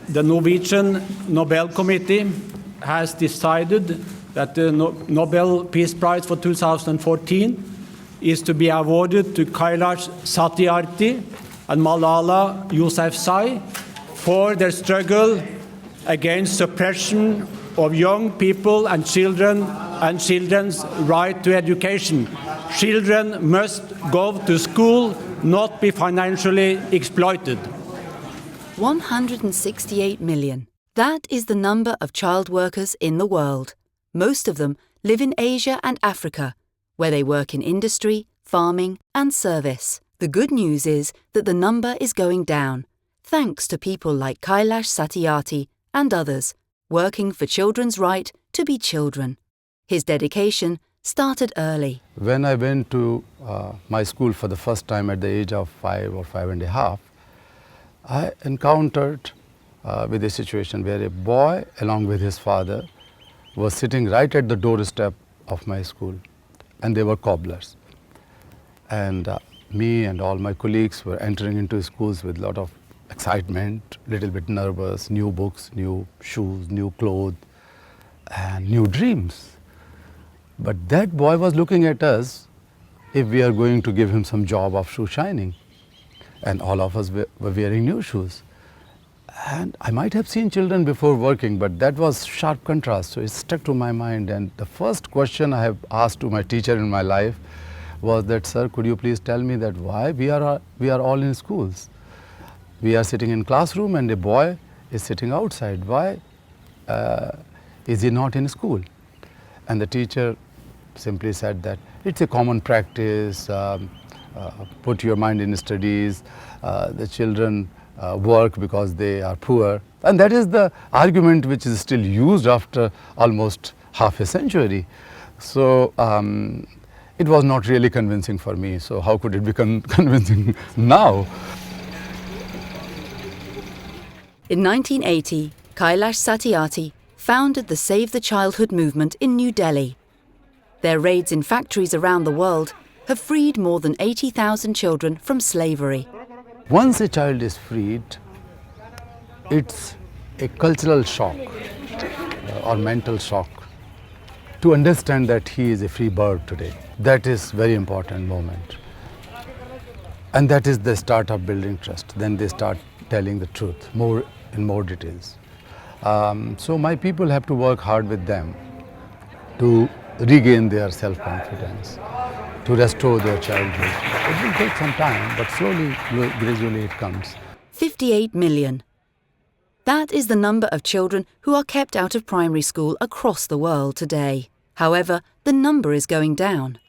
the Norwegian Nobel Committee has decided that the Nobel Peace Prize for 2014 is to be awarded to Kailash Satyarthi and Malala Yousafzai for their struggle against suppression of young people and children's right to education. Children must go to school, not be financially exploited. 168 million. That is the number of child workers in the world. Most of them live in Asia and Africa, where they work in industry, farming and service. The good news is that the number is going down, thanks to people like Kailash Satyarthi and others working for children's right to be children. His dedication started early. When I went to my school for the first time at the age of 5 or 5.5, I encountered with a situation where a boy, along with his father, was sitting right at the doorstep of my school, and they were cobblers. And me and all my colleagues were entering into schools with a lot of excitement, little bit nervous, new books, new shoes, new clothes, and new dreams. But that boy was looking at us if we are going to give him some job of shoe shining. And all of us were wearing new shoes. And I might have seen children before working, but that was sharp contrast, so it stuck to my mind. And the first question I have asked to my teacher in my life was that, sir, could you please tell me that why we are all in schools? We are sitting in classroom and a boy is sitting outside. Why is he not in school? And the teacher simply said that it's a common practice, put your mind in studies, the children work because they are poor. And that is the argument which is still used after almost half a century. So it was not really convincing for me. So how could it become convincing now? In 1980, Kailash Satyarthi founded the Save the Childhood movement in New Delhi. Their raids in factories around the world have freed more than 80,000 children from slavery. Once a child is freed, it's a cultural shock or mental shock to understand that he is a free bird today. That is very important moment. And that is the start of building trust. Then they start telling the truth in more details. So my people have to work hard with them to regain their self-confidence, to restore their childhood. It will take some time, but slowly, gradually it comes. 58 million. That is the number of children who are kept out of primary school across the world today. However, the number is going down.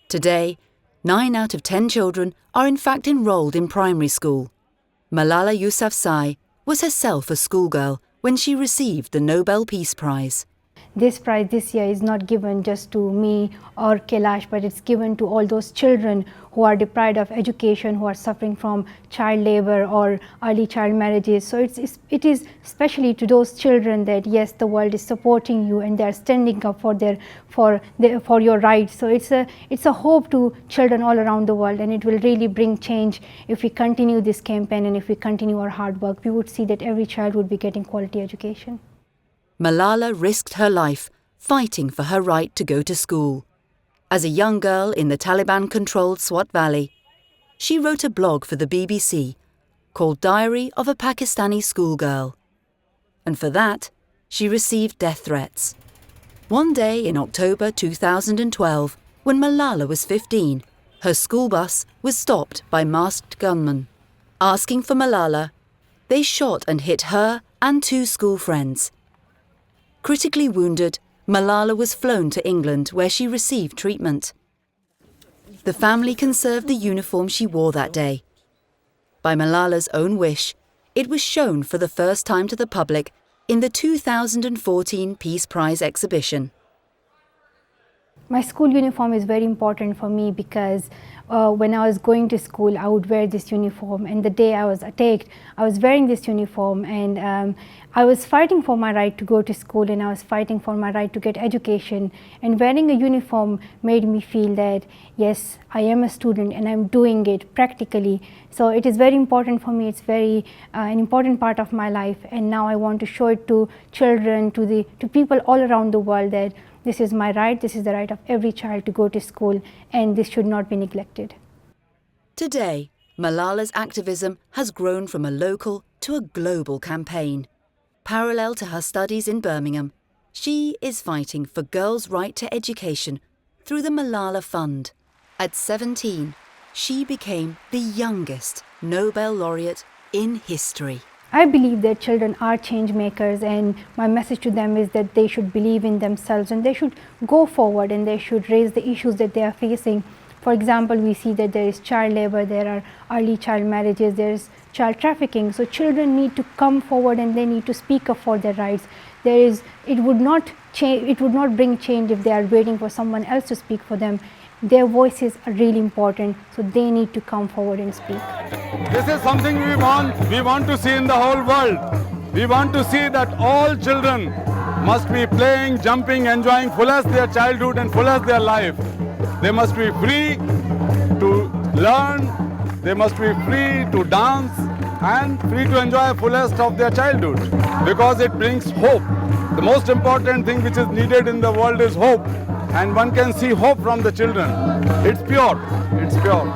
Today, 9 out of 10 children are in fact enrolled in primary school. Malala Yousafzai was herself a schoolgirl when she received the Nobel Peace Prize. This prize this year is not given just to me or Kailash, but it's given to all those children who are deprived of education, who are suffering from child labor or early child marriages. So it is especially to those children that yes, the world is supporting you and they are standing up for your rights. So it's a hope to children all around the world, and it will really bring change if we continue this campaign and if we continue our hard work. We would see that every child would be getting quality education. Malala risked her life fighting for her right to go to school. As a young girl in the Taliban-controlled Swat Valley, she wrote a blog for the BBC called Diary of a Pakistani Schoolgirl. And for that, she received death threats. One day in October 2012, when Malala was 15, her school bus was stopped by masked gunmen. Asking for Malala, they shot and hit her and 2 school friends. Critically wounded, Malala was flown to England where she received treatment. The family conserved the uniform she wore that day. By Malala's own wish, it was shown for the first time to the public in the 2014 Peace Prize exhibition. My school uniform is very important for me because when I was going to school, I would wear this uniform, and the day I was attacked, I was wearing this uniform, and I was fighting for my right to go to school, and I was fighting for my right to get education, and wearing a uniform made me feel that yes, I am a student and I'm doing it practically. So it is very important for me. It's very an important part of my life, and now I want to show it to children, to people all around the world, that this is my right, this is the right of every child to go to school, and this should not be neglected. Today, Malala's activism has grown from a local to a global campaign. Parallel to her studies in Birmingham, she is fighting for girls' right to education through the Malala Fund. At 17, she became the youngest Nobel laureate in history. I believe that children are change makers, and my message to them is that they should believe in themselves and they should go forward and they should raise the issues that they are facing. For example, we see that there is child labor, there are early child marriages, there is child trafficking. So children need to come forward and they need to speak up for their rights. It would not bring change if they are waiting for someone else to speak for them. Their voices are really important, so they need to come forward and speak. This is something we want to see in the whole world. We want to see that all children must be playing, jumping, enjoying full as their childhood and full as their life. They must be free to learn, they must be free to dance and free to enjoy fullest of their childhood, because it brings hope. The most important thing which is needed in the world is hope, and one can see hope from the children. It's pure, it's pure.